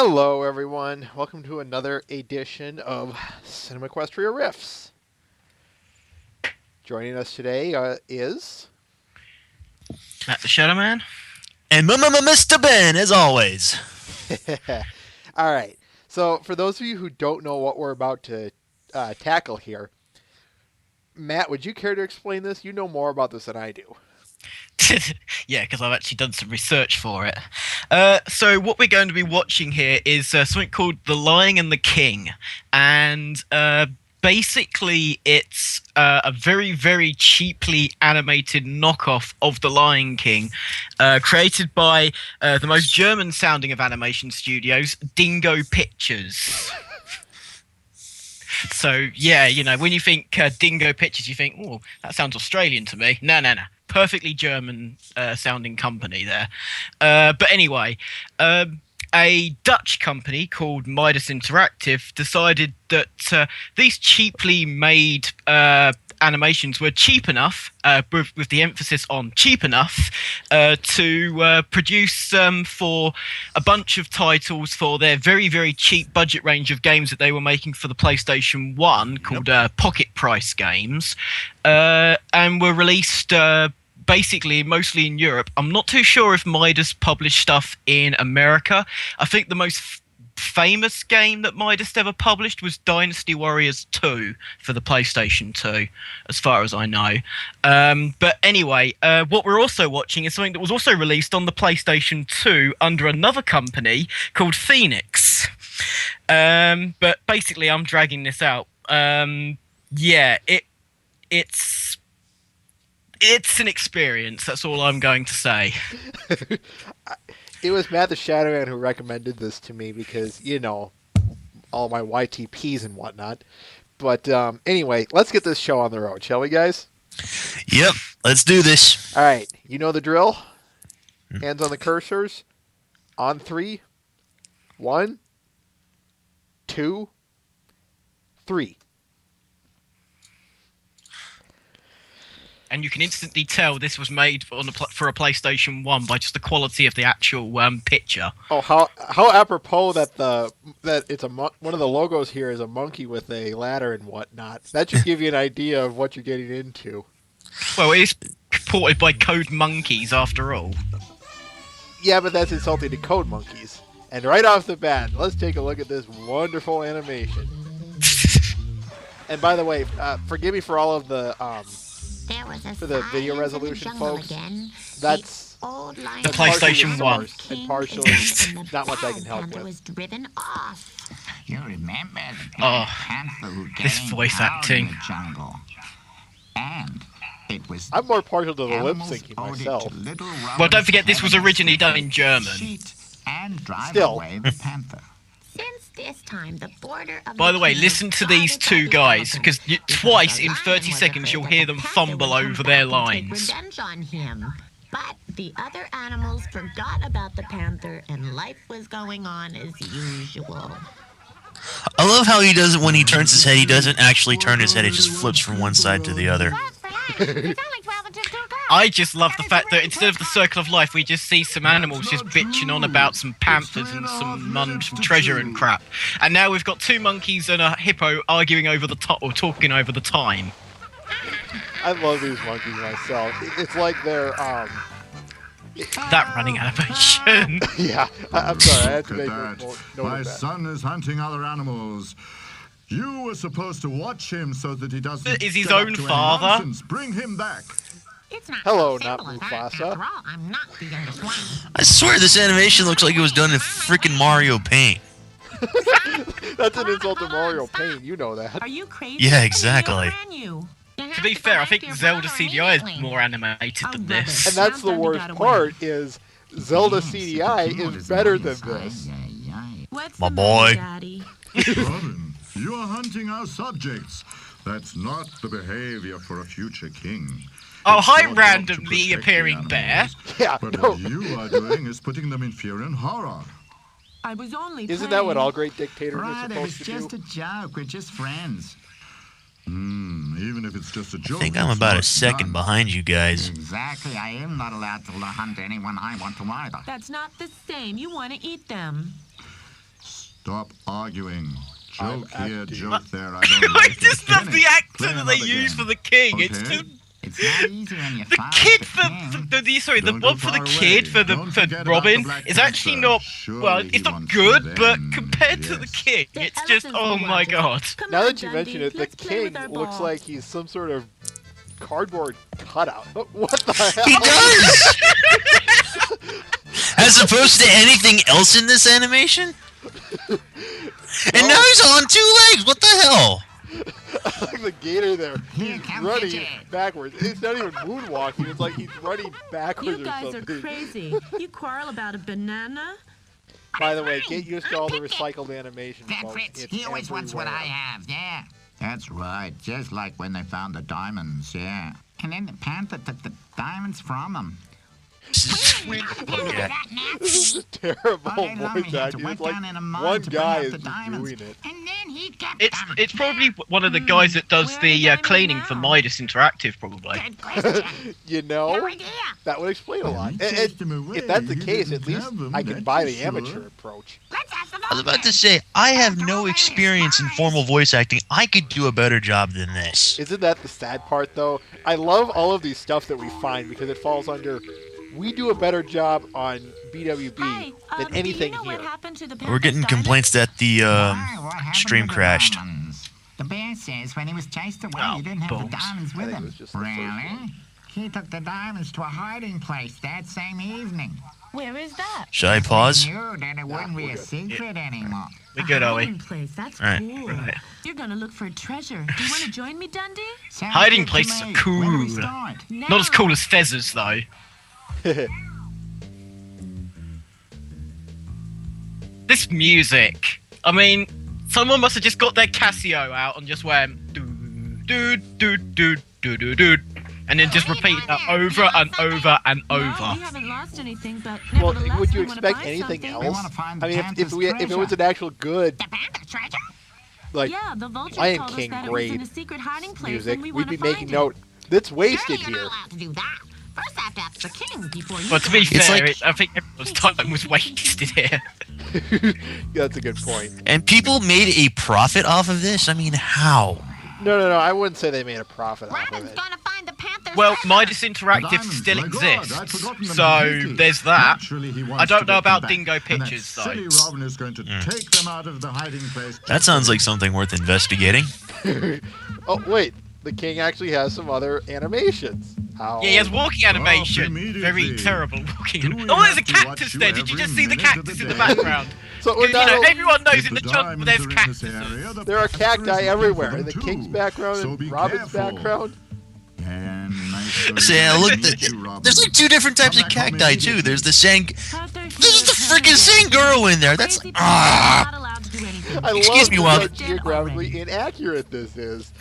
Hello, everyone. Welcome to another edition of CinemaQuestria Riffs. Joining us today is... Matt the Shadow Man. And Mr. Ben, as always. All right. So, for those of you who don't know what we're about to tackle here, Matt, would you care to explain this? You know more about this than I do. Yeah, because I've actually done some research for it. So what we're going to be watching here is something called The Lion and the King. And basically it's a very, very cheaply animated knockoff of The Lion King, created by the most German-sounding of animation studios, Dingo Pictures. So, yeah, you know, when you think Dingo Pictures, you think, oh, that sounds Australian to me. No. Perfectly German sounding company there. But anyway, a Dutch company called Midas Interactive decided that these cheaply made animations were cheap enough, with the emphasis on cheap enough, to produce for a bunch of titles for their very, very cheap budget range of games that they were making for the PlayStation 1 called Pocket Price games, and were released basically mostly in Europe. I'm not too sure if Midas published stuff in America. I think the most famous game that Midas ever published was Dynasty Warriors 2 for the PlayStation 2, as far as I know. But anyway, what we're also watching is something that was also released on the PlayStation 2 under another company called Phoenix. But basically, I'm dragging this out. It's an experience. That's all I'm going to say. It was Matt the Shadow Man who recommended this to me because, you know, all my YTPs and whatnot. But anyway, let's get this show on the road, shall we, guys? Yep, let's do this. All right, you know the drill. Hands on the cursors. On 3. 1, 2, 3. And you can instantly tell this was made for a PlayStation 1 by just the quality of the actual picture. Oh, how apropos that it's one of the logos here is a monkey with a ladder and whatnot. That should give you an idea of what you're getting into. Well, it is ported by Code Monkeys, after all. Yeah, but that's insulting to Code Monkeys. And right off the bat, let's take a look at this wonderful animation. And by the way, forgive me for all of the for the video resolution, folks. That's the PlayStation 1. And partially not much I can help with. You remember the panther who this voice acting. And it was I'm more partial to the lip syncing myself. Well, don't forget this was originally done in German. Still. This time, the border of By the way, listen to these two guys, because twice in 30 seconds you'll hear them fumble over their lines. Revenge on him. But the other animals forgot about the panther, and life was going on as usual. I love how he doesn't, when he turns his head, he doesn't actually turn his head, it just flips from one side to the other. I just love the fact that instead of the circle of life, we just see some animals just bitching on about some panthers and some treasure and crap. And now we've got two monkeys and a hippo arguing over the or talking over the time. I love these monkeys myself. It's like they're that running animation. Yeah, I'm sorry. I had to make that. note My of that. son is hunting other animals. You were supposed to watch him so that he doesn't. Is his get up own to any father? nonsense. Bring him back. It's not Hello, so not simple as that. Mufasa. After all, I'm not the youngest one. I swear this animation looks like it was done in freaking Mario Paint. That's an insult to Mario Paint. You know that. Are you crazy? Yeah, exactly. To be fair, I think Zelda CDI is more animated than this. And that's the worst part is Zelda CDI is better than this. What's My the boy. matter, Daddy? Robin, you are hunting our subjects. That's not the behavior for a future king. Oh, It's hi, your job to randomly protect the appearing bear. animals, Yeah, But no. what you are doing is putting them in fear and horror. I was only Isn't that what playing. all great dictators are Right, it was supposed to just do? a joke. We're just friends. Even if it's just a I joke. think I'm it's about not a second done. behind you guys. Exactly. I am not allowed to hunt anyone I want to either. That's not the same. You want to eat them. Stop arguing. I'm Joke here, acting. joke there. I don't I like it. just love the Finish. accent Play that they another use game. for the king. It's Okay. too. It's not easy when you The fight kid the for king. the Don't one go for the far kid away. for the Don't for forget about Robin the Black is actually Panther. not well. Surely he It's not wants good, revenge. but compared to the Yes. king, The it's just elephants oh will my watch us. god. Come Now on, that you Dundee, mention it, the let's play king with our looks ball. like he's some sort of cardboard cutout. What the hell? He does! As opposed to anything else in this animation? And now he's on 2 legs. What the hell? Like the gator there. Here, He's come running fetch it. backwards. It's not even moonwalking. It's like he's running backwards You or guys are something. crazy. You quarrel about a banana? By the way, get used to all the recycled animation, That folks. Fritz, It's he always wants what I everywhere. have, yeah. That's right, just like when they found the diamonds, yeah. And then the panther took the diamonds from him. Okay. This is terrible All day long voice he had to acting. work It's like down in a mine one to bring guy out is the just diamonds. doing it. And then he kept It's them. it's probably one of the guys that does Where are the the diamonds cleaning for now? Midas Interactive, probably. Good question. You No know, idea. that would explain a lot. he And- chased and him away. if that's the He case, didn't at least have them, I can that's buy for the sure. amateur approach. Let's ask the I was about to vulture. say, I have no experience in formal voice acting. I could do a better job than this. Isn't that the sad part, though? I love all of these stuff that we find because it falls under. We do a better job on BWB Hi, than anything do you know here. what happened to the We're getting Panther's complaints that the Why? What happened stream to the crashed. diamonds? The bear says when he was chased away, Oh, he didn't have balls. the diamonds I with think it him. was just the first Really? He took the diamonds to a hiding place that same evening. diamond? Where is that? Should I pause? He knew that it wouldn't be we're a good. secret anymore. We good, are we? Hiding place. That's Right, cool. right. You're gonna look for a treasure. Do you want to join me, Dundee? Sounds Hiding good to places are me. cool. When do we start? Not as cool as Fezzers, though. This music. I mean, someone must have just got their Casio out and just went doo doo doo doo doo doo doo, and then just repeat that over and over and No, over. we haven't lost anything, but Well, nevertheless, would you we wanna expect find anything something. We else? wanna find I the mean, if Panther's if it was treasure. an actual good The panther treasure? like Yeah, the vulture Lion told King us that it was in grade a secret hiding place, music, and we we'd want be to making find note. That's wasted Surely you're here. not allowed to do that. First, I have to ask the king before you. Well, to be It's fair, like- I think everyone's time was wasted here. That's a good point. And people made a profit off of this? I mean, how? No. I wouldn't say they made a profit off of Robin's it. gonna find the panther's Well, treasure. Midas Interactive Diamonds, still my God, I'd exists, forgotten them so completely. there's that. Naturally, he I wants don't to know get them about back. Dingo And that Pictures, though. silly Robin is going to take them out of the hiding place. That sounds like something worth investigating. Oh wait, the king actually has some other animations. How? Yeah, he has walking animation. immediately. Very terrible walking. Do we Oh, there's a have to watch cactus you there. Did you every just see the minute of cactus the in the day? background? So 'Cause, everyone knows If in the the jungle diamonds there's are in this cactuses. area, the There are panther is cacti looking everywhere. for In them the king's too. background So and be Robin's careful. background. And nice See, I to looked meet at, you, Robin. there's like 2 different types Come of back home cacti, too. immediately. There's the sand. Panther This is the here, freaking Panther Sanguro in there. That's Crazy like, panther is not allowed to do anything. I Excuse love me, how while- geographically inaccurate this is.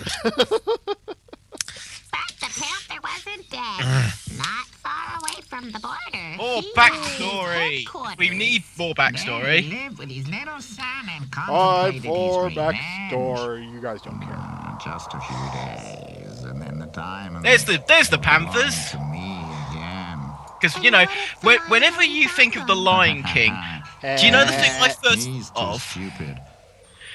But the panther wasn't dead. Not far away from the border. More He backstory. was headquarters. We need more There backstory. he lived with his little son and Time contemplated for his revenge. backstory. You guys don't care. Just a few days, and then the diamonds. There's the belonged Panthers. to me again. Because, you know, whenever you think of the Lion King, do you know the thing I first He's thought too of? stupid.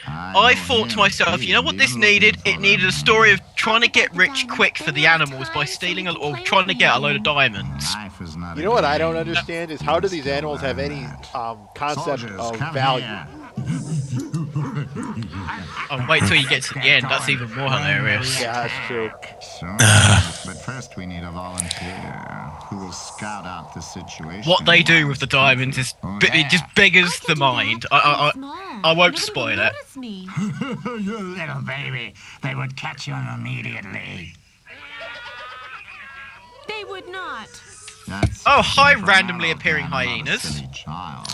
I thought to myself, you know what this needed? It needed a story of trying to get rich quick for the animals by stealing or trying to get a load of diamonds. Life is not You a know what I game. don't understand is how do these animals have any concept Soldiers, of come value? here. Oh, wait till you get to the end. That's even more hilarious. Yeah, that's true. So, but first we need a volunteer who will scout out the situation. What they do with the diamonds is it just beggars the mind. I won't spoil it. Me. You little baby, they would catch you immediately. They would not. That's Oh, hi, from randomly our appearing kind of a hyenas. silly child.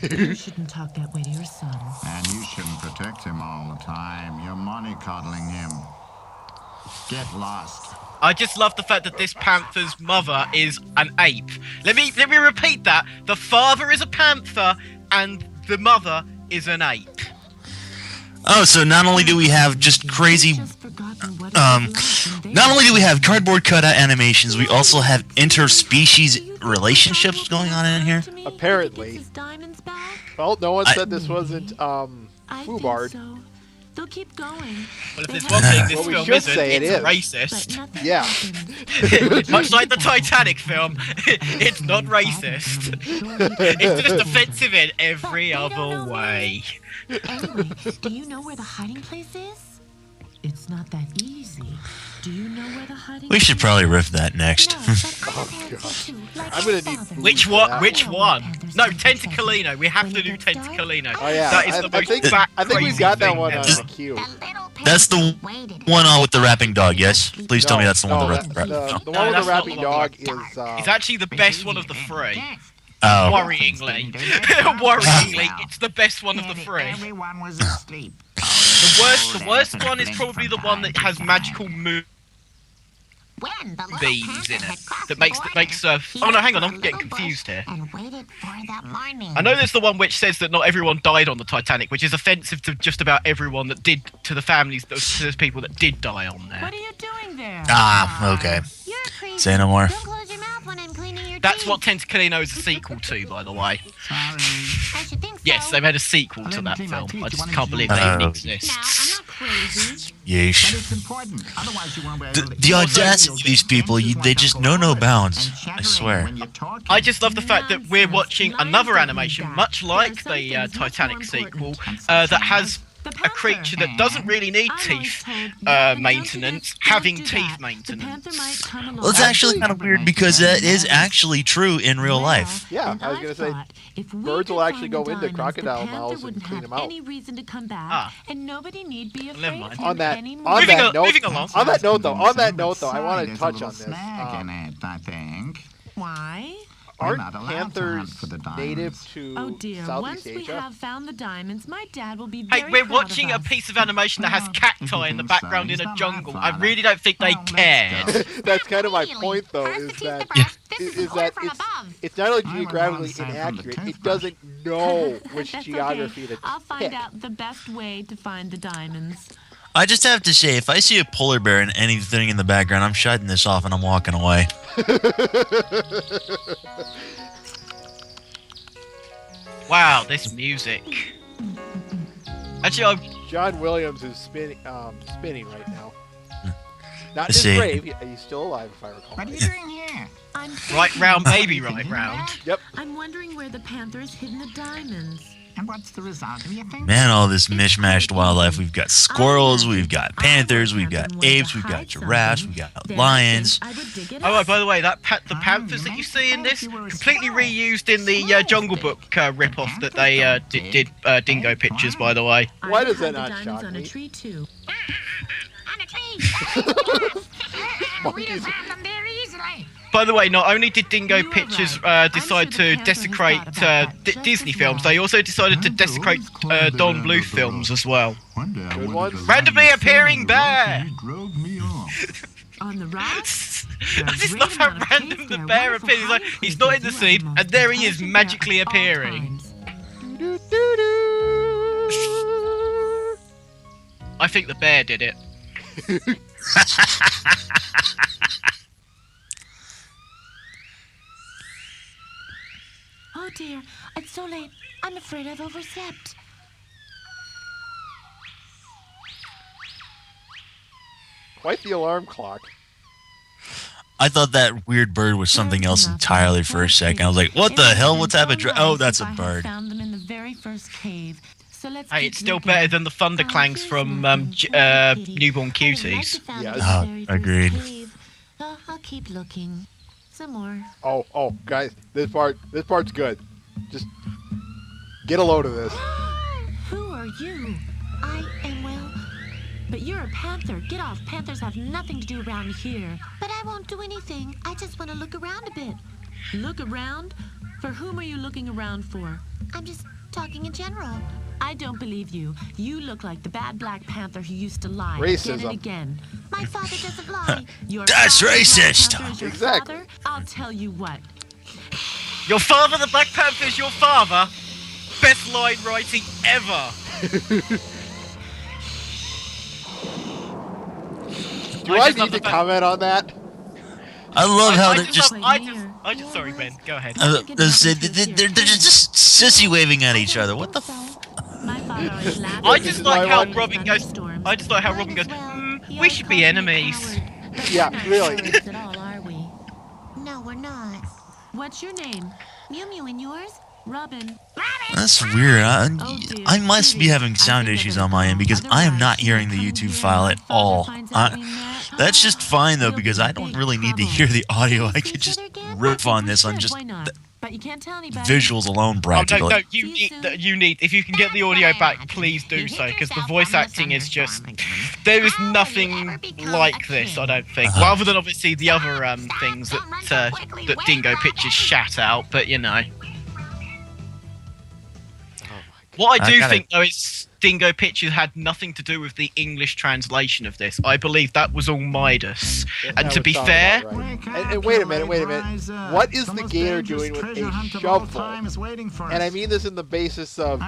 You shouldn't talk that way to your son. And you shouldn't protect him all the time. You're mollycoddling him. Get lost. I just love the fact that this panther's mother is an ape. Let me repeat that. The father is a panther and the mother is an ape. oh, so not only do we have just crazy Just forgot Not only do we have cardboard cutout animations, we also have interspecies relationships going on in here. Apparently. Well, no one said this wasn't Fubard. So. They'll keep going. Well, if there's one thing this Well, we film should isn't, say it it's is. racist. Yeah. Much like the Titanic film, it's not racist. It's just offensive in every other way. Anyway, do you know where the hiding place is? It's not that easy. Do you know where the hiding We should place probably riff that next. I'm gonna need food Which for one? that Which one? No, Tentacolino. We have to do Tentacolino. Oh yeah, That is I the most think back I think we've crazy got that thing one on ever. the queue. That's the one on with the rapping dog, yes? Please tell me that's the one No, with the rapping dog. the No, one with that's the not rapping the one dog with is It's actually the best one of the three. Oh. Worryingly. Worryingly, it's the best one of the three. Everyone was asleep. The worst one is probably the one that has magical beams in it. That makes oh no, hang on, I'm getting confused here. And waited for the morning. I know there's the one which says that not everyone died on the Titanic, which is offensive to just about everyone that did, to the families, to those people that did die on there. What are you doing there? Ah, okay. You're crazy. Say no more. Don't close your mouth when I'm cleaning your That's teeth. what Tentacolino is a sequel to, by the way. Sorry. I should think so. Yes, they've had a sequel to that film. I just can't believe that even Now, I'm exists. not crazy. But Yeesh. it's important. Otherwise, you won't be able to The audacity of these people, they just know no bounds. I swear. I just love the fact that we're watching another animation, much like the Titanic sequel, that has a creature that doesn't really need teeth maintenance, having teeth maintenance. Well, it's actually kind of weird because that is actually true in real life. Yeah, I was gonna say, birds will actually go into crocodile mouths and clean them out. Any reason to come back, Ah. and nobody need be Never afraid mind. of On him that anymore. Moving note, along. on that note though, I want to touch on this. In it, I think. Why? We're Aren't not allowed to hunt panthers for the diamonds. native to Oh dear, Southeast once we Asia? have found the diamonds, my dad will be Hey, very we're proud watching a of us. piece of animation that has Well, cacti if you in the think so, background in he's a not my jungle. I father. really don't think they Well, let's cared. go. That's kind of my point though, First is the teeth, that the brush. This is is that order from it's above. it's not only I would geographically want to say from the inaccurate, it toothbrush. doesn't know which That's geography okay. to I'll find pick. out the best way to find the diamonds. I just have to say, if I see a polar bear and anything in the background, I'm shutting this off and I'm walking away. Wow, this music. Actually, John Williams is spinning right now. Not in Let's his see. grave. He's still alive, if I recall. What are you doing here? I'm right thinking- round, baby, right round. Yep. I'm wondering where the panther's hidden the diamonds. And what's the result, do you think? Man, all this mishmashed wildlife. We've got squirrels, we've got panthers, we've got apes, we've got giraffes, we've got lions. I would dig it Oh, up. by the way, the panthers that you see in this, completely reused in the Jungle Book rip-off that they did Dingo Pictures, by the way. I Why would does that hide the not diamonds shock on a me? tree too. On a tree. We Monkeys. just found them very easily. By the way, not only did Dingo You are Pictures right. decide I'm sure to the Panther has desecrate thought about that just Disney as films, well. they also decided to desecrate Don Bluth films as well. One day I Good wanted one. to Randomly ride appearing the bear. He drove me off. On the rocks? I just love how random the bear appears. He's like, he's not in the scene, and there he is, magically appearing. I think the bear did it. Oh dear, it's so late. I'm afraid I've overslept. Quite the alarm clock. I thought that weird bird was something else entirely for a second. I was like, what the hell? What's happened? Oh, that's a bird. Found them in the very first cave. So let's Hey, keep it's still looking. better than the thunder clangs from Newborn Cuties. Yes. Oh, agreed. I'll keep looking. Some more. Oh, guys, this part's good. Just get a load of this. Who are you? I am well, But you're a panther. Get off. Panthers have nothing to do around here. but I won't do anything. I just want to look around a bit. Look around? For whom are you looking around for? I'm just talking in general. I don't believe you. You look like the bad black panther who used to lie. Racism. Get it again. My father doesn't lie. Your That's father, the Black racist. Panther, is your Exactly. father? I'll tell you what. Your father, the Black Panther, is your father? Best line writing ever. Do I need to comment on that? I love how they're just. Sorry, Ben. Go ahead. They're just sissy waving at each other. What the? My father always laughed. I This just is like why I how want- Robin goes. I just like how Robin goes. We should be enemies. Yeah, really. At all, are we? No, we're not. What's your name? Mew Mew and yours? Robin. That's weird. Dear, I must be sweetie, having I sound think I issues better on my end go. because I am Otherwise, not she'll hearing the come in YouTube here file and at my father all. finds out we met. That's just fine though We'll because be I in don't big really need to trouble. hear the audio. Can we I see could each just other again? riff on We this on should, just why not? But you can't tell anybody. visuals alone, Oh practically. no, you need. If you can get the audio back, please do so, because the voice acting is just. There is nothing like this, I don't think. Rather than obviously the other things that Dingo Pictures shat out, but you know. What I do think though is Dingo Pictures had nothing to do with the English translation of this. I believe that was all Midas. And That to would be sound fair, about right. And wait a minute. What is the gator doing with a shovel? And I mean this in the basis of,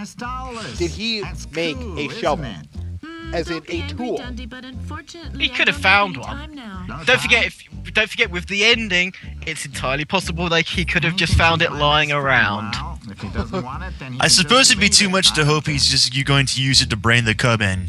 did he make a shovel? As in a tool? he could have found one. Don't forget with the ending, it's entirely possible like he could have just found it lying around. I suppose it'd be too much to hope you're going to use it to brain the cub in.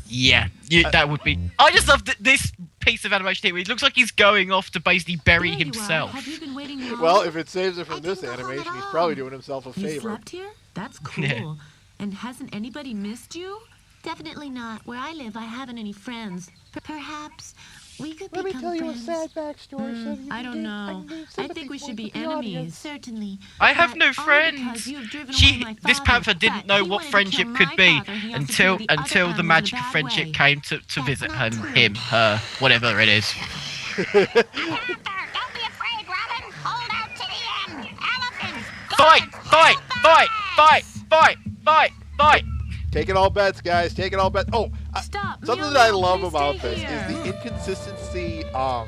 Yeah, that would be. I just love this piece of animation here. It looks like he's going off to basically bury himself. Have you been waiting long? Well, if it saves it from this animation, he's probably doing himself a You favor. slept here? That's cool. Yeah. And hasn't anybody missed you? Definitely not. Where I live, I haven't any friends. Perhaps we could Let me become tell you a friends. sad backstory. so you I can don't gain- know. can gain I sympathy think we should points be with the enemies. audience. Certainly. I have But no only friends. because you have driven away my This father, panther didn't but know he what wanted to friendship kill could my be father. He also until treated the other the animals in a magic of bad friendship way. came to visit not him, true. her, whatever it is. Panther, don't be afraid, Robin. Hold out to the end. Elephants. Fight! Fight! Fight! Fight! Fight! Fight! Fight! Taking all bets, guys. Taking all bets. Oh, Stop. something Meow, that I meow, love please about stay this here. is the inconsistency. Where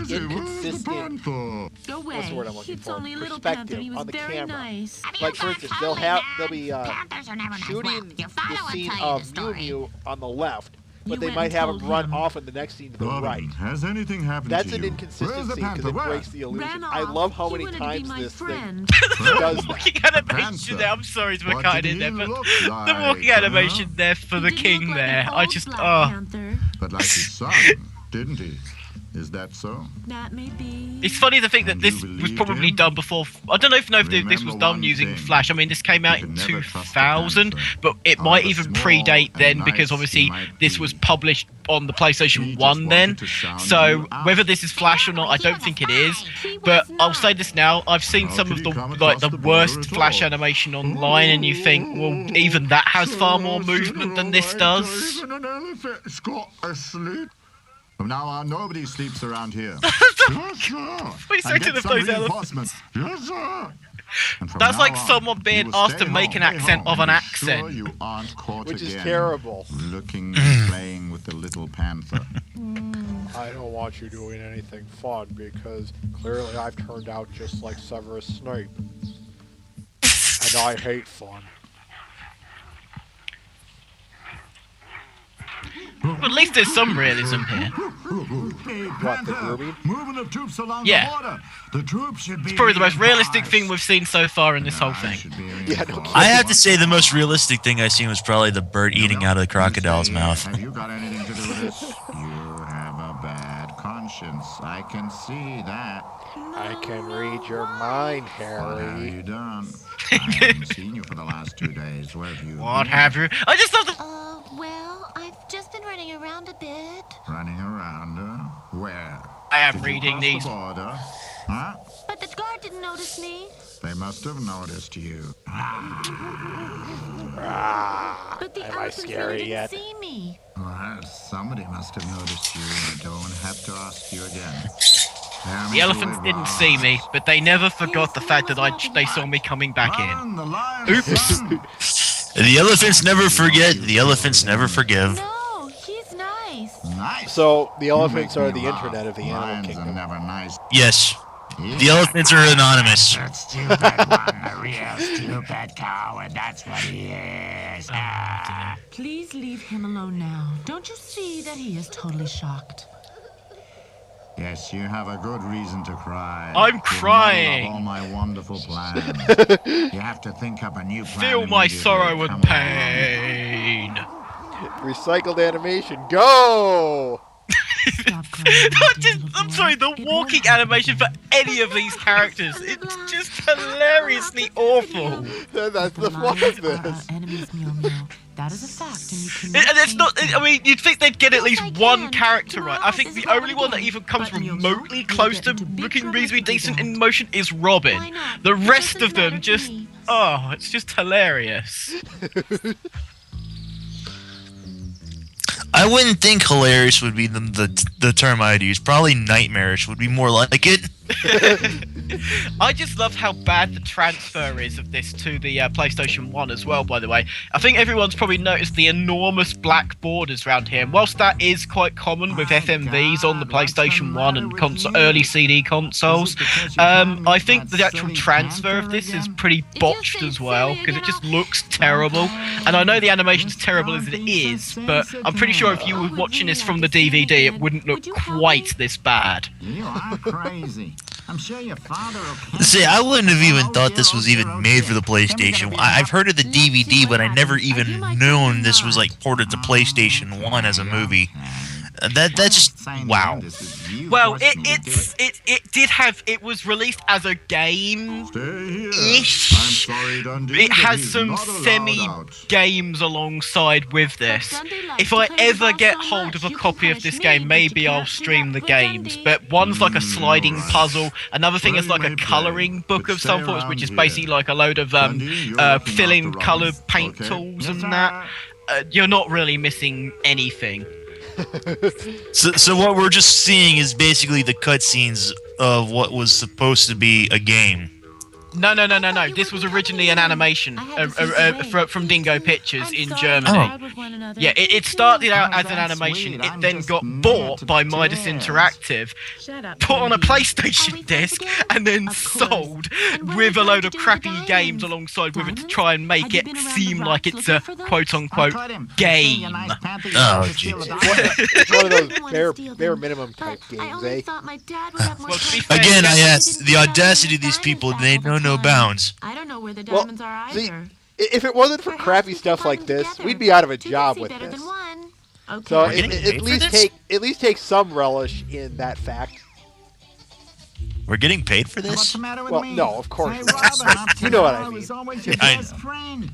is he? Where's the Inconsistent. panther? Go away. What's the word I'm looking It's for? only a little Perspective panther. He was on the very camera. nice. Like for instance, they'll be shooting the scene of Mew Mew on the left, but You they went might and have him told run him. off in the next scene to the Robin, right. has anything happened That's to an you? inconsistency Where's the because panther? it Where? breaks the illusion. Ran I off. love how He many wanted to be times my this thing friend. does that. Walking animation Panther. there. I'm sorry to What cut did in there, he but look the like, walking huh? animation there for the He didn't king look like there. an I old just black panther. But like his son, didn't he? Is that so? That may be. It's funny to think that And this you was believed probably him? done before. I don't know if this Remember was done one using thing. Flash. I mean, this came out You in can never trust the 2000, panther. but it might However even small predate and then nice because he obviously might this be. was published on the He PlayStation just 1 then. wanted to sound So you out. whether this is Flash or not, I don't think it is. But I'll say this now: I've seen How some could of he the come like across the the border worst at Flash all? animation online, and you think, well, even that has far more movement than this does. Even an elephant got asleep. From now on, nobody sleeps around here. Yes, sir. Please And say to get the some those elephants. reinforcements. Yes, sir. And from That's now like on, someone you being will asked stay to make an home, accent stay of home, an and be sure accent. you aren't caught Which is again terrible. Looking and playing with the little panther. I don't want you doing anything fun because clearly I've turned out just like Severus Snape. And I hate fun. But at least there's some realism here. What, the grooming? Moving of troops along Yeah. the border. The troops should be It's probably the most realistic reinforced. thing we've seen so far in this whole I thing. should be Yeah, no reinforced. I have to say the most realistic thing I've seen was probably the bird eating out of the crocodile's mouth. Have you got anything to do with this? You have a bad conscience. I can see that. I can read your mind, What have Harry. you done? I haven't seen you for the last 2 days. Where have you What been? have you? I just love the. Well, I've just been running around a bit. Running around, where? I am Did you reading cross these. the border? Huh? But the guard didn't notice me. They must have noticed you. But the Am I elephants scary really didn't yet? see me. Well, somebody must have noticed you. I don't have to ask you again. The elephants didn't see me, but they never forgot the fact that they saw me coming back in. Run, the lion Oops. son. The elephants never forget, the elephants never forgive. No, he's nice. Nice. So, the You elephants make are me the laugh. internet of the animal Lions are kingdom. never nice. Yes, The elephants are anonymous. That stupid one, a real stupid coward. That's what he is. Please leave him alone now. Don't you see that he is totally shocked? Yes, you have a good reason to cry. I'm You've crying. muddled up all my wonderful plans. You have to think up a new plan. Feel my immediately. sorrow and Come on. pain. Recycled animation, go! Stop crying, my dear little I'm boy. sorry, the It won't walking happen animation for again. any of these characters, it's just hilariously awful. That's The the fun lions of are our this. enemies, Meow Meow. That is a fact, and you cannot And it's change not. that. I mean, you'd think they'd get at Yes, least I one can. character right. I Tomorrow think is the going only one that again. even comes But Meow Meow, remotely you'll close get to into big looking trouble reasonably if you do decent in that. motion is Robin. Why not? The It rest doesn't of them matter to just. me. Oh, it's just hilarious. I wouldn't think hilarious would be the term I'd use. Probably nightmarish would be more like it. I just love how bad the transfer is of this to the PlayStation 1 as well, by the way. I think everyone's probably noticed the enormous black borders around here. And whilst that is quite common with My FMVs on the God, what's the PlayStation 1 and matter with you? early CD consoles, Is it because you can't I make think that the actual silly transfer of panther this is again? pretty If you botched say as well, silly because it again, just looks terrible. And I know the animation's terrible as it is, but I'm pretty sure if you were Would watching really this like from to the see it DVD, it again. wouldn't look Would you help quite me? this bad. You are crazy. I'm sure your father will. See, I wouldn't have even Oh, thought dear, this oh, was dear, even oh, made dear. for the Then we gotta PlayStation. be I've heard of the Let's see DVD, what but I never happens. Are you even my known cousin this or was not? like ported to PlayStation 1 as a movie. That's just wow. Well, it did have. It was released as a game. Stay here. Ish. I'm sorry, Dundee. It but has he's some not allowed semi out. games alongside with this. Dundee likes If to I play with ever balls get so hold much, of a you can copy of punish this me, game, but maybe you I'll can't do stream that the for games. Dundee. But one's like a sliding alright. puzzle. Another thing Well, is like you a may play, colouring book but of some stay sorts, around which is here. basically like a load of Dundee, you're looking filling after colour Robin, paint okay? tools Yes, and sir. that. You're not really missing anything. So what we're just seeing is basically the cutscenes of what was supposed to be a game. No. you This were was becoming originally an one. animation I had to sneak away. from Dingo Pictures I'm in sorry Germany. we Oh. tried with one another. Yeah, it started out Oh, as an that's animation. sweet. It I'm then just got near bought to by Midas tears. Interactive, Shut up, put on a Dundee. Are we PlayStation friends disc, again? and then Of course. sold And what are with we a going load to of do with crappy the games diamonds? alongside with it to Diamonds? try and make Had you it been around the seem like rocks it's a looking for them? quote I unquote caught him. game. You nice panther, you Oh, like to steal jeez. a diamond. It's one of those didn't wanna bare, steal bare them, minimum type but I games, only eh? thought my dad would have more Well, to be time. fair, Again, that's- I I asked didn't the put out audacity of any these people. diamonds They back know all the no time. bounds. I don't know where the Well, diamonds are see, either. If it wasn't for Perhaps crappy we could stuff find like them this, together. we'd be out of a Two job can see with better this. than one. Okay. So We're getting paid for this? at least take some relish in that fact. We're getting paid for What's this? the matter with Well, me? no, of course Hey, not. Robin, up to You know what now, I mean. was always your I best know. friend.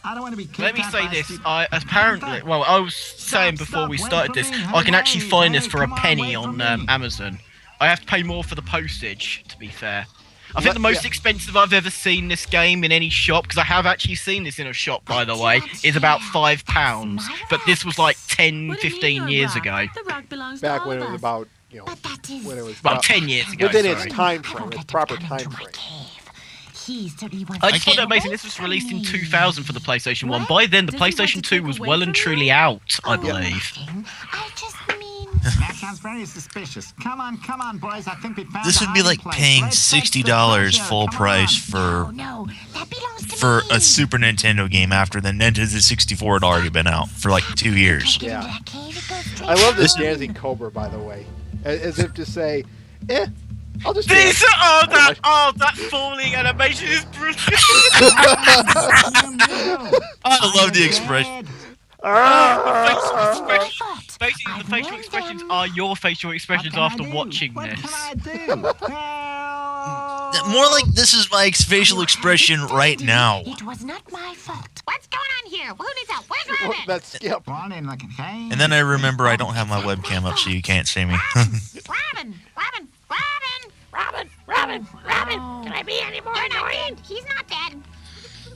I don't want to be kicked Let me out say by a this. stupid I apparently, panther. well, I was saying before we Wait started for this, me. I can Hey, actually find this hey, for a come on, penny wait for on me. Amazon. I have to pay more for the postage, to be fair. I think the Well, most yeah. expensive I've ever seen this game in any shop, because I have actually seen this in a shop, by the way, is about £5. But this was like 10, What do you mean 15 your years rock? ago. The rock belongs to Back all when of it was us. about, But that is. when it was Well, about, 10 years ago, within its sorry. time frame, its proper time frame. He certainly wants I to just found get it amazing. away This was from released in me. 2000 for the PlayStation 1. What? By then, the Does he want PlayStation to 2 take was away well from and you? truly out, I Oh, believe. nothing. I just mean. That sounds very suspicious. Come on, boys. I think we found This a would be like hiding place. paying Let's fetch the $60 treasure. full Come price on. No, that belongs to for me. a Super Nintendo game after the Nintendo 64 had already been out for like 2 years. Get into Yeah. that cave, it goes straight I love this down. dancing cobra, by the way, as if to say, I'll just This, dance. that falling animation is brilliant. I love the expression. Basically, the facial expressions are your facial expressions after watching What this. can I do? Help! More like this is my facial expression right now. It was not my fault. What's going on here? Who needs help? Where's Well, Robin? that skip. Come on, looking. Hey. And then I remember I don't have my webcam up, so you can't see me. Robin! Can I be any more annoying? He's not dead.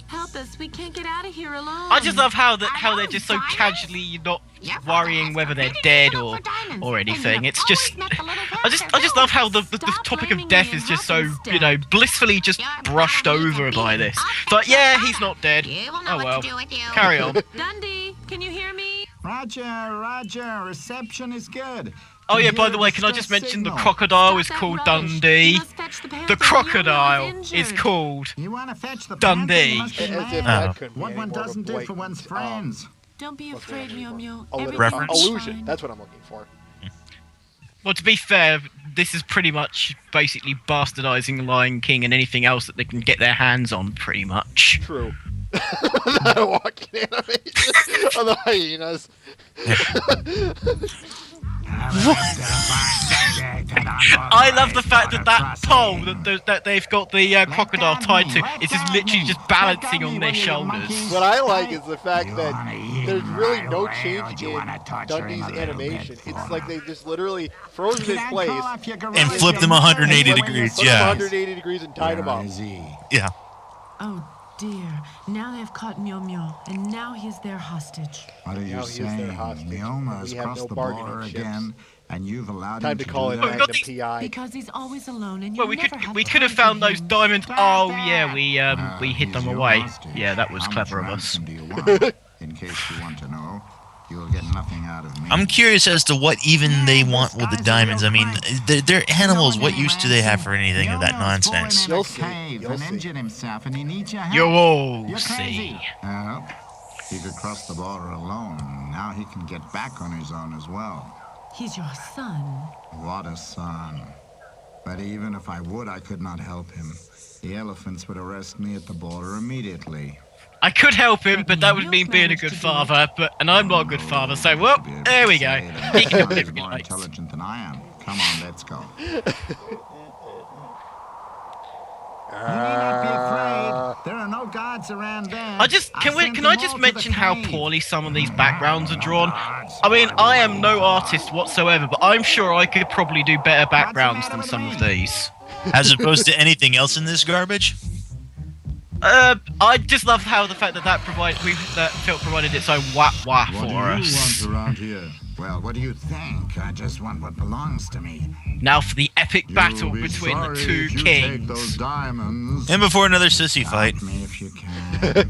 Help us. We can't get out of here alone. I just love how Are they're those just so diamonds? casually not Your father worrying has whether they're forbidden dead you to or look for diamonds, or and you anything. have It's just always met the little I just love how the Stop topic blaming of death me is and just help so, instead. blissfully just Your brushed father needs over a by beating. this. I'll It's like, fix your yeah, father. he's not dead. You will know Oh what well. to do with you. Carry on. Dundee, can you hear me? Roger. Reception is good. Oh yeah, by the way, can I just mention the crocodile is called Dundee? The crocodile is called You want to fetch the Dundee. panther, you must As be if mad. that couldn't be What any one more of a doesn't do for blatant, one's friends. Don't be what's the word afraid, I'm looking Meow for? Meow. Reference. Illusion. That's what I'm looking for. Well, to be fair, this is pretty much basically bastardizing Lion King and anything else that they can get their hands on, pretty much. True. Not a walking animation of the hyenas. I love the fact that that pole that they've got the crocodile tied to is just literally just balancing on their shoulders. What I like is the fact that there's really no change in Dundee's animation. It's like they just literally froze in his place And flipped him 180 degrees. flipped him Yeah. 180 degrees and tied him up. Yeah. Oh dear. Now they've caught Meow Meow, and now he's their hostage. What are you Now he is their saying? hostage. Mioma has We have crossed no the bargaining border chips. again, and you've allowed Time him to to call do it that? We've got Magnum these- PI. Because he's always alone, and you Well, never have we could have time found for those him. diamonds. Oh yeah, we hid He's them your away. hostage. Yeah, that was How clever much of us. ransom do you want? In case you want to know, you'll get nothing out of me. I'm curious as to what even they want with the diamonds. I mean, they're animals. What use do they have for anything of that nonsense? You'll see. You'll and see. injured himself, and he needs your help. You'll all You're see. crazy. He could cross the border alone. Now he can get back on his own as well. He's your son. What a son. But even if I would, I could not help him. The elephants would arrest me at the border immediately. I could help him, but that would mean being a good father. And I'm not a good father, so well, there we go. He can do whatever he more likes. intelligent than I am. Come on, let's go. You need not be afraid. There are no guards around there. Can I just mention how poorly some of these backgrounds are drawn? I mean, I am no artist whatsoever, but I'm sure I could probably do better backgrounds than some of these. As opposed to anything else in this garbage? I just love how the fact that Phil provided its own wah What do for you us. want around here? Well, what do you think? I just want what belongs to me. Now for the epic battle You'll be between the sorry two if you take those kings. diamonds. And before another sissy fight. Help me if you can.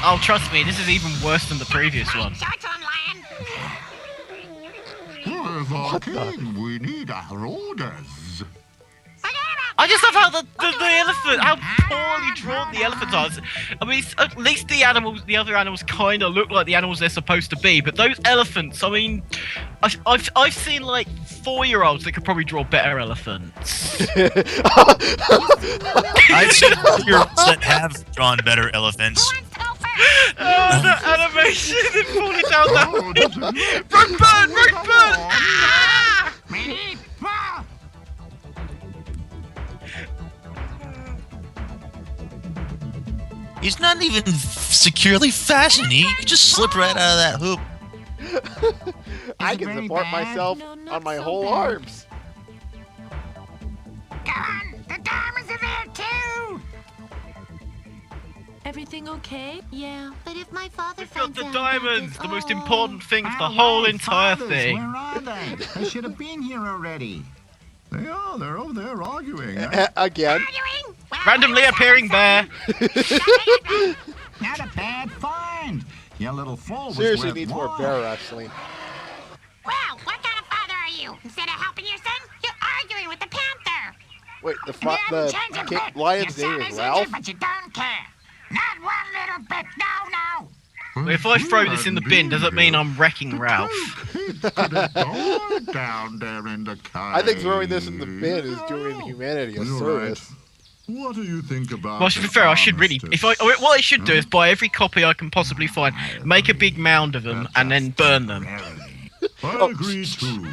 Oh, trust me, this is even worse than the previous one. Shots on land. Where's our king? We need our orders. Forget about I just love how the elephant, how poorly drawn the elephants are. I mean, at least the other animals kind of look like the animals they're supposed to be, but those elephants, I mean, I've seen like 4-year-olds that could probably draw better elephants. I've seen heroes that have drawn better elephants. Oh, the animation, they're falling down that. Rope burn! Ah! He's not even securely fastened. He just slipped right out of that hoop. I it can very support bad? myself No, not on my so whole bad. arms. the diamonds are there too. Everything okay? Yeah. But if my father We've got finds the out about diamonds, this, the most oh. important thing of the Our whole live entire fathers, thing. Where are they? They should have been here already. They are. They're over there arguing. Again. Arguing? Well, Randomly wait a appearing bear. second. Not a bad find. Your little fool was Seriously worth needs more. more bear wrestling. Well, what kind of father are you? Instead of helping your son, you're arguing with the panther. Wait, the You haven't changed a bit. lion's Your name son is is Ralph? injured, but you don't care. Not one little bit. No. If I throw this in the bin, does it mean I'm wrecking Ralph? Down there in the I think throwing this in the bin is doing humanity a You're service. What do you think about? Well, to be fair, I should really. What I should do is buy every copy I can possibly find, make a big mound of them, and then burn them. I agree too.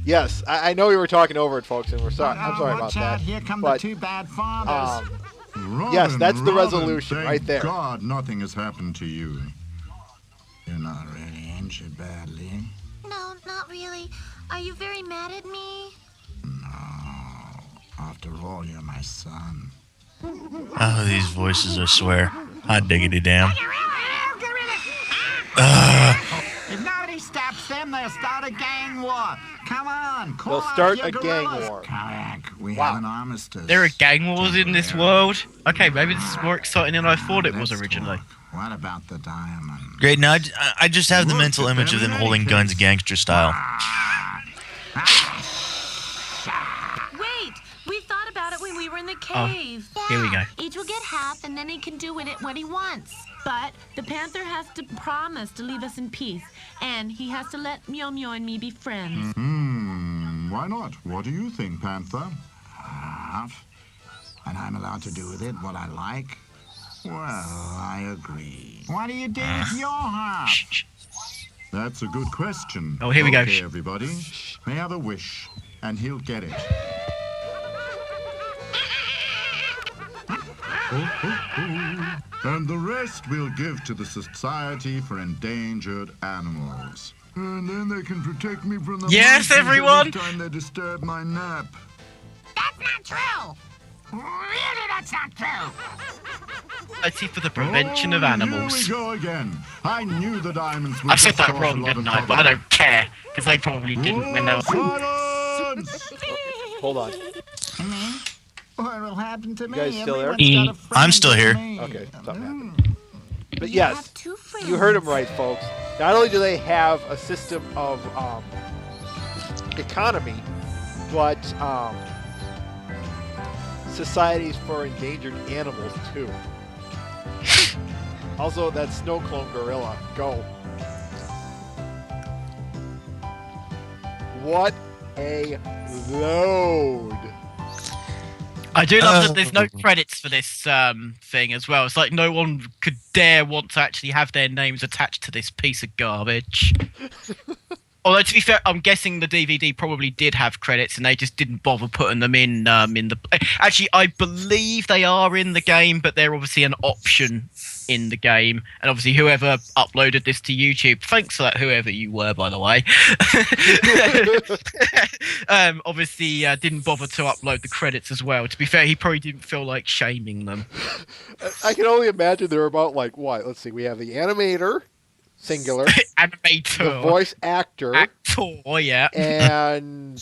Yes, I know we were talking over it, folks, and we're sorry. I'm sorry about Watch out, that. here come But, the two bad fathers. Yes, that's the Robin, resolution thank right there. God, nothing has happened to you. You're not really injured badly. No, not really. Are you very mad at me? No. After all, you're my son. Oh, these voices, I swear. Hot diggity damn. If nobody stops them, they'll start a gang war. Come on, call They'll out start your a gang guerrillas. war. Kayak, we Wow. have an armistice. There are gang wars in this world. Okay, maybe this is more exciting than I thought it was Let's originally. talk. What about the diamond? Great. Now I just have the Look mental at image them of them in holding any guns case. gangster style. Wait, we thought about it when we were in the Oh. cave. Here we go. Each will get half, and then he can do with it what he wants. But the panther has to promise to leave us in peace, and he has to let Meow Meow and me be friends. Why not? What do you think, Panther? Half? And I'm allowed to do with it what I like? Well, I agree. What do you do with your half? Shh. That's a good question. Oh, here we go. Okay, everybody. May have a wish, and he'll get it. And the rest we'll give to the Society for Endangered Animals. And then they can protect me from the Yes, monkeys everyone! every time they disturb my nap. That's not true. Really, that's not true. Society for the Prevention of Animals. Here we go again. I knew the diamonds would I said just that cause a wrong, lot of didn't I? But I trouble. don't care, because they probably didn't when they were... Silence! Hold on. What will happen to You guys still there? Everyone's got a friend I'm still but here. me. Okay, something happened. But yes, have two friends. you heard him right, folks. Not only do they have a system of economy, but societies for endangered animals too. Also, that snow clone gorilla. Go. What a load! I do love that there's no credits for this thing as well. It's like no one could dare want to actually have their names attached to this piece of garbage. Although, to be fair, I'm guessing the DVD probably did have credits and they just didn't bother putting them in the... Actually, I believe they are in the game, but they're obviously an option in the game. And obviously, whoever uploaded this to YouTube, thanks for that, whoever you were, by the way, obviously didn't bother to upload the credits as well. To be fair, he probably didn't feel like shaming them. I can only imagine they're about like what? Let's see. We have the animator, singular, Animator. the voice actor, Actor, yeah. and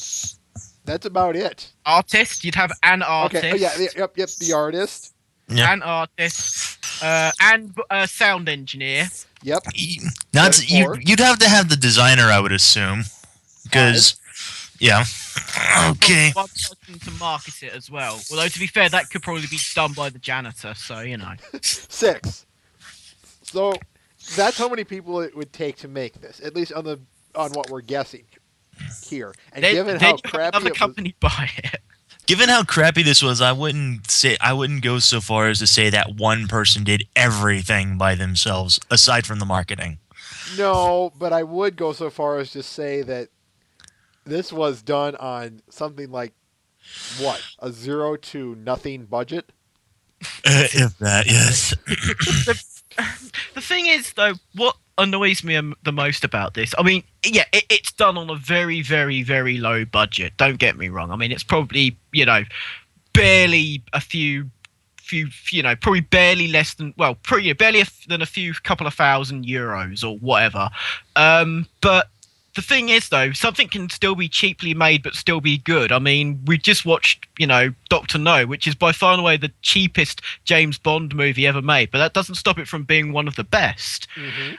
that's about it. Artist, you'd have an artist. Okay. Oh, yeah. Yep. The artist. Yeah. An artist. And a sound engineer. Yep. That's That's four. you'd have to have the designer, I would assume, because yeah. Okay. One person to market it as well. Although, to be fair, that could probably be done by the janitor, so, you know. 6. So that's how many people it would take to make this, at least on what we're guessing here. And given how you have crappy another it was, company buy it. Given how crappy this was, I wouldn't go so far as to say that one person did everything by themselves, aside from the marketing. no, but I would go so far as to say that this was done on something like what, a 0 to nothing budget. If that, yes. The thing is, though, what annoys me the most about this, I mean, yeah, it's done on a very, very, very low budget. Don't get me wrong. I mean, it's probably, you know, barely a few, you know, probably barely less than, well, barely than a few couple of €1,000 or whatever. But the thing is, though, something can still be cheaply made but still be good. I mean, we just watched, you know, Dr. No, which is by far and away the cheapest James Bond movie ever made, but that doesn't stop it from being one of the best. Mm-hmm.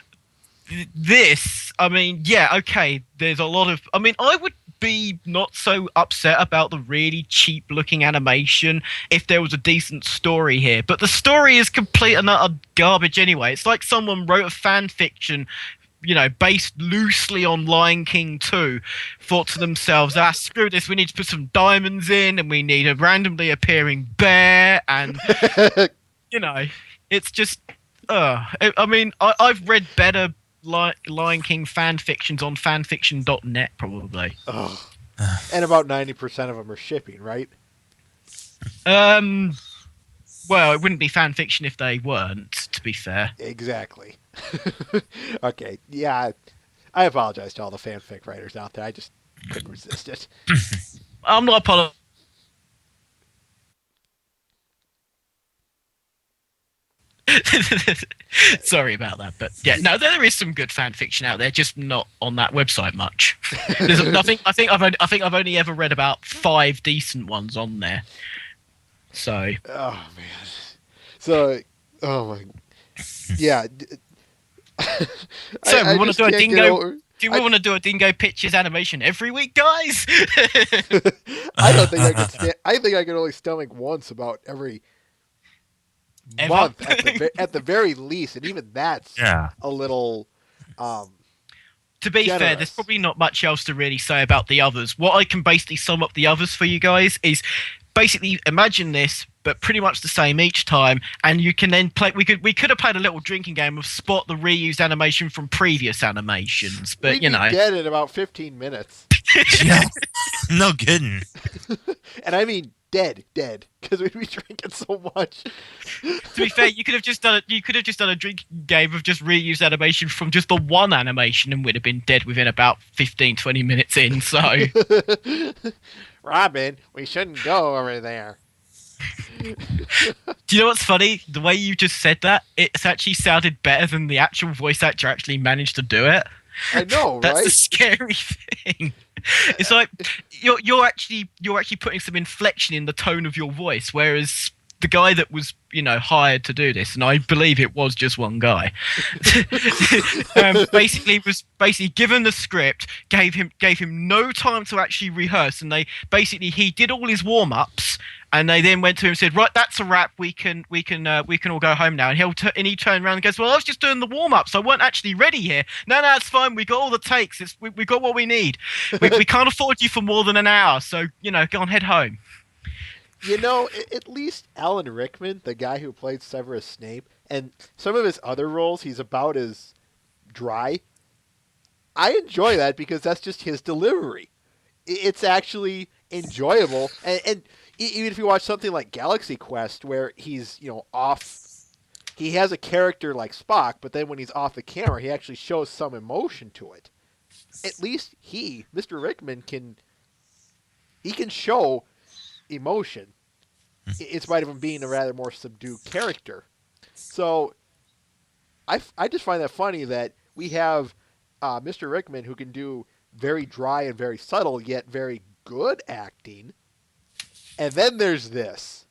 This, I mean, yeah, okay, there's a lot of... I mean, I would be not so upset about the really cheap-looking animation if there was a decent story here, but the story is complete and utter garbage anyway. It's like someone wrote a fan fiction, you know, based loosely on Lion King 2, thought to themselves, screw this, we need to put some diamonds in, and we need a randomly appearing bear, and, you know, it's just, I mean, I've read better Lion King fan fictions on fanfiction.net, probably. Oh. And about 90% of them are shipping, right? Well, it wouldn't be fan fiction if they weren't, to be fair. Exactly. Okay, yeah, I apologize to all the fanfic writers out there. I just couldn't resist it. I'm not apologizing. Sorry about that, but yeah, no, there is some good fan fiction out there, just not on that website much. There's nothing. I think I've only ever read about 5 decent ones on there. So, Oh man. So, oh my. Yeah. So we I want to just do a can't get dingo. over. Do we want to do a Dingo Pictures animation every week, guys? I don't think I could stand. I think I could only stomach once about every Ever? month at the very least, and even that's Yeah. a little um, To be fair, there's generous. probably not much else to really say about the others. What I can basically sum up the others for you guys is basically imagine this, but pretty much the same each time, and you can then play. We could have played a little drinking game of spot the reused animation from previous animations, but We'd you be know. dead in about 15 minutes, Yeah. No kidding. and I mean dead, because we'd be drinking so much. To be fair, you could have just done a drinking game of just reused animation from just the one animation, and we'd have been dead within about 15, 20 minutes in. So. Robin, we shouldn't go over there. Do you know what's funny? The way you just said that, it's actually sounded better than the actual voice actor actually managed to do it. I know, That's right? the scary thing. It's like you're actually putting some inflection in the tone of your voice, whereas the guy that was hired to do this, and I believe it was just one guy, was basically given the script, gave him no time to actually rehearse, and he did all his warm ups. And they then went to him and said, "Right, that's a wrap. We can all go home now." And he turned around and goes, "Well, I was just doing the warm ups. I weren't actually ready here. No, it's fine. We got all the takes. We got what we need. We can't afford you for more than an hour. So go on, head home." At least Alan Rickman, the guy who played Severus Snape, and some of his other roles, he's about as dry. I enjoy that because that's just his delivery. It's actually enjoyable, and even if you watch something like Galaxy Quest, where he's off, he has a character like Spock, but then when he's off the camera, he actually shows some emotion to it. At least Mr. Rickman, can show emotion in spite of him being a rather more subdued character. So I just find that funny that we have Mr. Rickman who can do very dry and very subtle yet very good acting, and then there's this.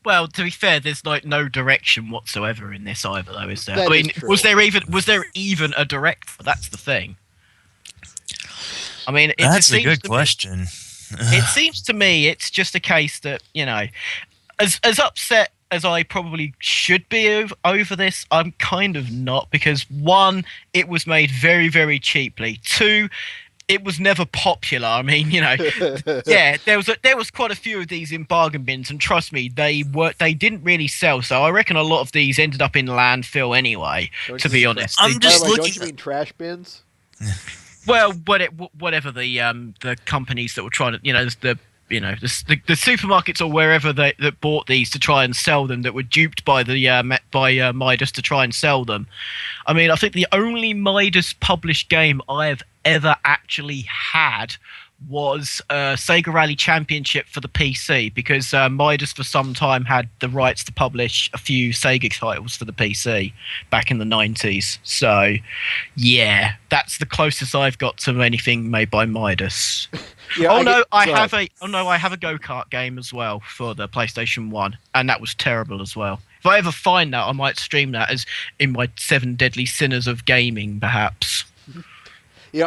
Well, to be fair, there's no direction whatsoever in this either, though, is there? That I mean, is true. was there even a director? That's the thing. I mean, That's a good question. It seems to me it's just a case that as upset as I probably should be over this, I'm kind of not, because one, it was made very, very cheaply. Two, it was never popular. I mean, yeah, there was quite a few of these in bargain bins, and trust me, they didn't really sell. So I reckon a lot of these ended up in landfill anyway. To be honest, I'm just By the way, looking. don't you mean trash bins? well, whatever the companies that were trying to, the supermarkets or wherever that bought these to try and sell them, that were duped by Midas to try and sell them. I mean, I think the only Midas published game I have ever actually had was Sega Rally Championship for the PC, because Midas for some time had the rights to publish a few Sega titles for the PC back in the 90s. So, yeah, that's the closest I've got to anything made by Midas. Yeah, I have a go-kart game as well for the PlayStation 1, and that was terrible as well. If I ever find that, I might stream that as in my 7 Deadly Sinners of gaming, perhaps.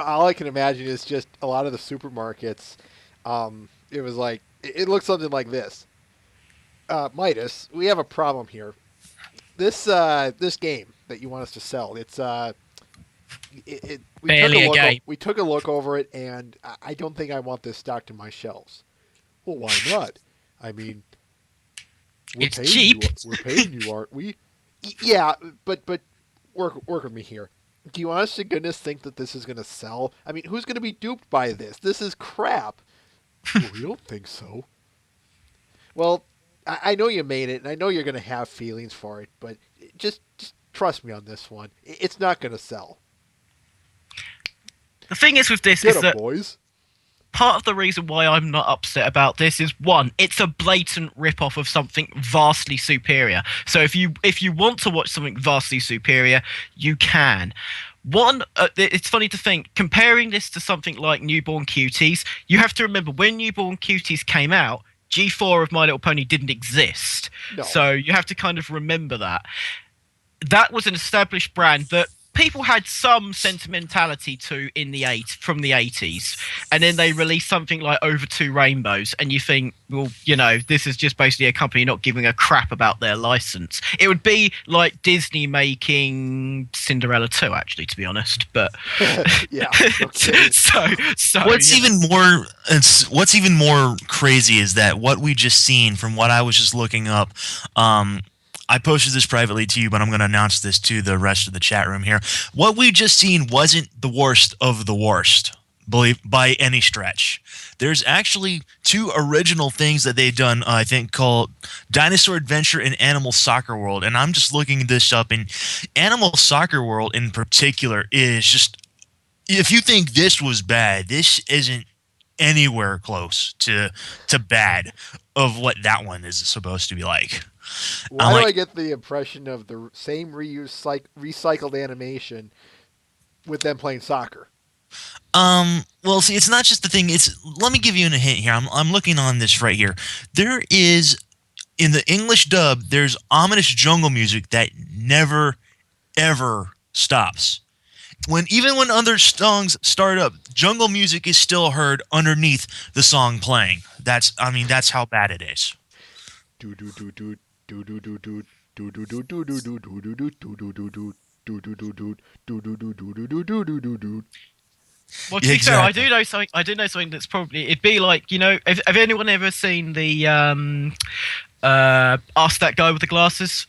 All I can imagine is just a lot of the supermarkets. It was like it looked something like this. Midas, we have a problem here. This game that you want us to sell, it's we took a look over it, and I don't think I want this stocked in my shelves. Well, why not? I mean, it's cheap. We're paying you, aren't we? Yeah, but work with me here. Do you honest to goodness think that this is going to sell? I mean, who's going to be duped by this? This is crap. Well, we don't think so. Well, I know you made it, and I know you're going to have feelings for it, but just trust me on this one. It's not going to sell. The thing is with this Get is that boys. part of the reason why I'm not upset about this is, one, it's a blatant rip-off of something vastly superior. So if you want to watch something vastly superior, you can. One, it's funny to think, comparing this to something like Newborn Cuties, you have to remember when Newborn Cuties came out, G4 of My Little Pony didn't exist. No. So you have to kind of remember that. that was an established brand that people had some sentimentality to from the 80s, and then they released something like Over Two Rainbows, and you think, well, this is just basically a company not giving a crap about their license. It would be like Disney making Cinderella 2, actually, to be honest. But Yeah. Okay. so What's even more crazy is that what we just seen from what I was just looking up. I posted this privately to you, but I'm going to announce this to the rest of the chat room here. What we just seen wasn't the worst of the worst, by any stretch. There's actually 2 original things that they've done, I think, called Dinosaur Adventure and Animal Soccer World. And I'm just looking this up, and Animal Soccer World in particular is just, if you think this was bad, this isn't anywhere close to bad of what that one is supposed to be like. Why do I get the impression of the same recycled animation with them playing soccer? Well, see, it's not just the thing. Let me give you a hint here. I'm looking on this right here. There is, in the English dub, there's ominous jungle music that never, ever stops. Even when other songs start up, jungle music is still heard underneath the song playing. That's how bad it is. Do do do do do do do do do do do do do do do do do do do. Well, to be fair, I do know something. I do know something that's probably, it'd be like, have anyone ever seen the Ask That Guy with the Glasses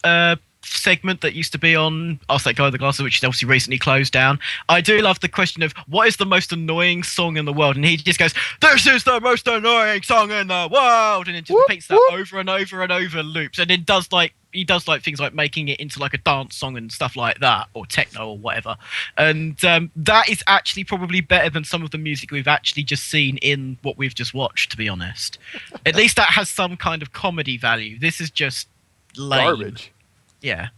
segment that used to be on Ask That Guy with the Glasses, which is obviously recently closed down? I do love the question of what is the most annoying song in the world, and he just goes, "This is the most annoying song in the world," and it just repeats that over and over and over loops, and it does like. He does like things like making it into like a dance song and stuff like that, or techno or whatever. And that is actually probably better than some of the music we've actually just seen in what we've just watched, to be honest. At least that has some kind of comedy value. This is just lame. Garbage. Yeah.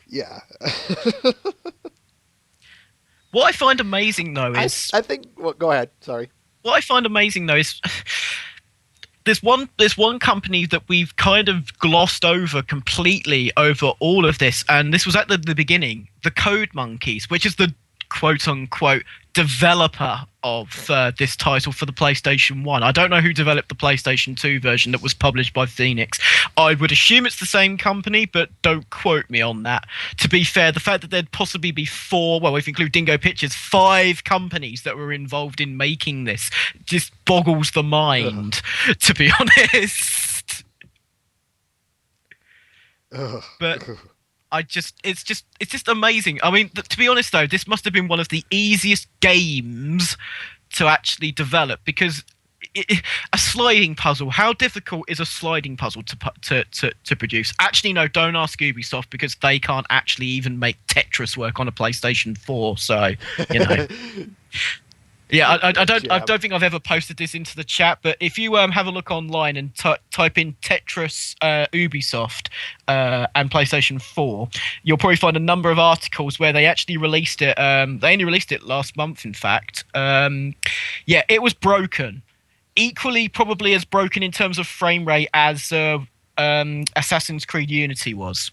Yeah. What I find amazing, though, is... I think... Well, go ahead. Sorry. What I find amazing, though, is... There's one company that we've kind of glossed over completely over all of this, and this was at the beginning, the Code Monkeys, which is the quote-unquote developer of this title for the PlayStation 1. I don't know who developed the PlayStation 2 version that was published by Phoenix. I would assume it's the same company, but don't quote me on that. To be fair, the fact that there'd possibly be 4, well, if you include Dingo Pictures, 5 companies that were involved in making this just boggles the mind, to be honest. But... it's just amazing. I mean, to be honest though, this must have been one of the easiest games to actually develop, because a sliding puzzle. How difficult is a sliding puzzle to produce? Actually, no. Don't ask Ubisoft, because they can't actually even make Tetris work on a PlayStation 4. So Yeah, I don't think I've ever posted this into the chat, but if you have a look online and type in Tetris Ubisoft and PlayStation 4, you'll probably find a number of articles where they actually released it. They only released it last month, in fact. Yeah, it was broken. Equally, probably as broken in terms of frame rate as Assassin's Creed Unity was.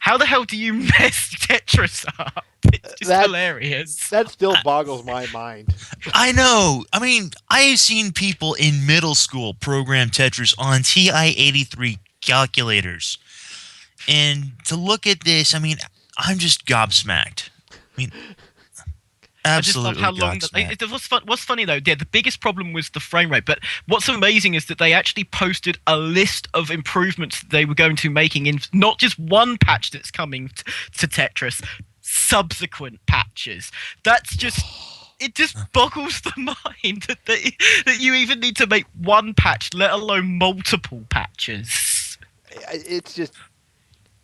How the hell do you mess Tetris up? It's just hilarious. That still boggles my mind. I know. I mean, I have seen people in middle school program Tetris on TI-83 calculators. And to look at this, I mean, I'm just gobsmacked. I mean, absolutely I just love how long... What's funny, though, yeah, the biggest problem was the frame rate. But what's amazing is that they actually posted a list of improvements that they were going to be making in not just one patch that's coming to Tetris, subsequent patches. That's just... It just boggles the mind that you even need to make one patch, let alone multiple patches. It's just...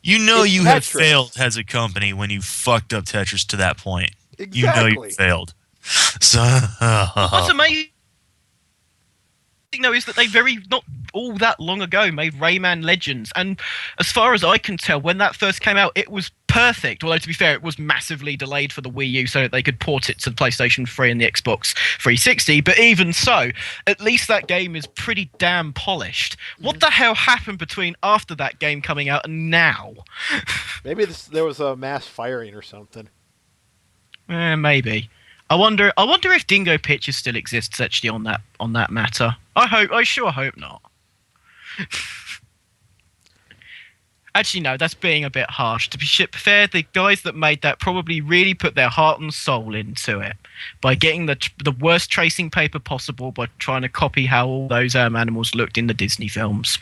You know you have failed as a company when you fucked up Tetris to that point. Exactly. You know you failed. So What's amazing thing though is that they not all that long ago made Rayman Legends, and as far as I can tell, when that first came out, it was perfect. Although to be fair, it was massively delayed for the Wii U so that they could port it to the PlayStation 3 and the Xbox 360. But even so, at least that game is pretty damn polished. What the hell happened between after that game coming out and now? Maybe there was a mass firing or something. Maybe. I wonder if Dingo Pictures still exists actually on that matter. I sure hope not. Actually, no, that's being a bit harsh. To be fair, the guys that made that probably really put their heart and soul into it by getting the worst tracing paper possible by trying to copy how all those animals looked in the Disney films.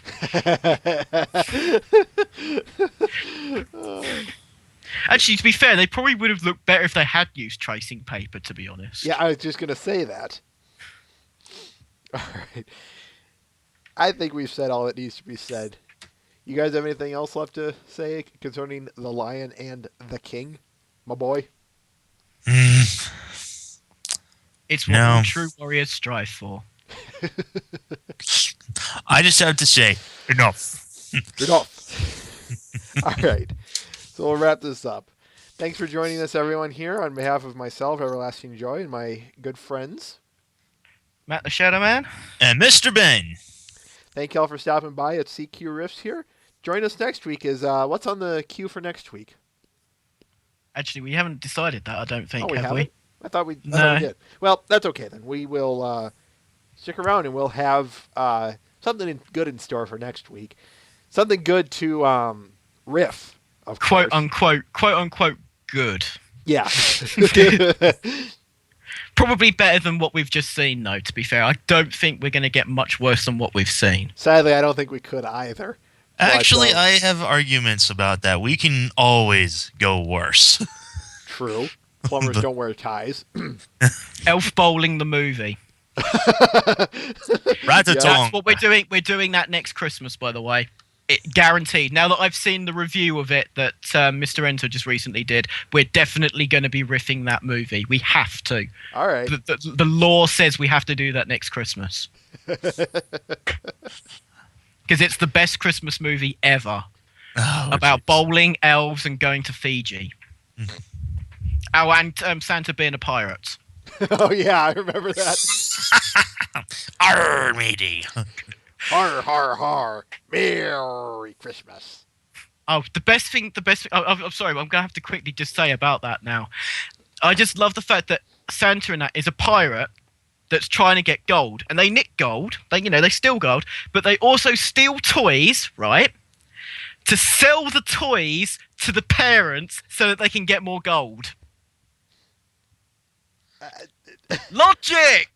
Actually, to be fair, they probably would have looked better if they had used tracing paper, to be honest. Yeah, I was just going to say that. All right. I think we've said all that needs to be said. You guys have anything else left to say concerning the Lion and the King, my boy? It's what No. all true warriors strive for. I just have to say, enough. Enough. All right. So we'll wrap this up. Thanks for joining us, everyone, here on behalf of myself, Everlasting Joy, and my good friends. Matt the Shadow Man? And Mr. Ben. Thank y'all for stopping by at CQ Riffs here. Join us next week. What's on the queue for next week? Actually, we haven't decided that, I don't think, Oh, we have haven't? we? I thought we No. did. Well, that's okay then. We will stick around and we'll have something good in store for next week. Something good to riff, of course. Quote unquote good. Yeah. Probably better than what we've just seen, though, to be fair. I don't think we're going to get much worse than what we've seen. Sadly, I don't think we could either. Actually, But, I have arguments about that. We can always go worse. True. Plumbers don't wear ties. Elf Bowling the movie. Right to Yeah. That's what we're doing. We're doing that next Christmas, by the way. Guaranteed. Now that I've seen the review of it that Mr. Enter just recently did, we're definitely going to be riffing that movie. We have to. All right. The law says we have to do that next Christmas. Because it's the best Christmas movie ever. Oh, About jeez. bowling, elves, and going to Fiji. Oh, and Santa being a pirate. Oh, yeah, I remember that. Arr, matey. Har, har, har. Merry Christmas. Oh, the best thing. I'm sorry, I'm gonna have to quickly just say about that now. I just love the fact that Santa in that is a pirate that's trying to get gold, and they nick gold. They steal gold, but they also steal toys, right? To sell the toys to the parents so that they can get more gold. Logic.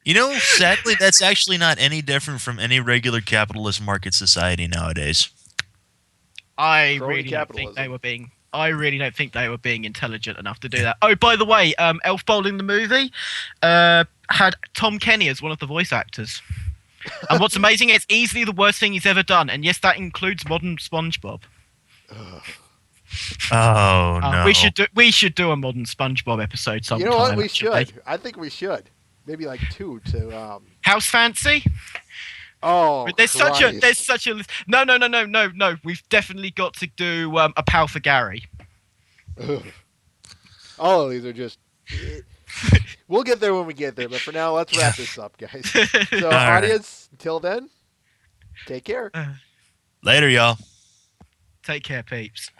Sadly, that's actually not any different from any regular capitalist market society nowadays. I Crony really don't think capitalism. they were being. I really don't think they were being intelligent enough to do that. Oh, by the way, Elf Bowling the movie had Tom Kenny as one of the voice actors. And what's amazing, it's easily the worst thing he's ever done. And yes, that includes modern SpongeBob. Oh, no. We should do a modern SpongeBob episode sometime. You know what? We actually. should. I think we should. Maybe like 2 to. House Fancy? Oh, There's such a Christ. list. No. We've definitely got to do a pal for Gary. Ugh. All of these are just. We'll get there when we get there, but for now, let's wrap this up, guys. So, right. audience, until then, take care. Later, y'all. Take care, peeps.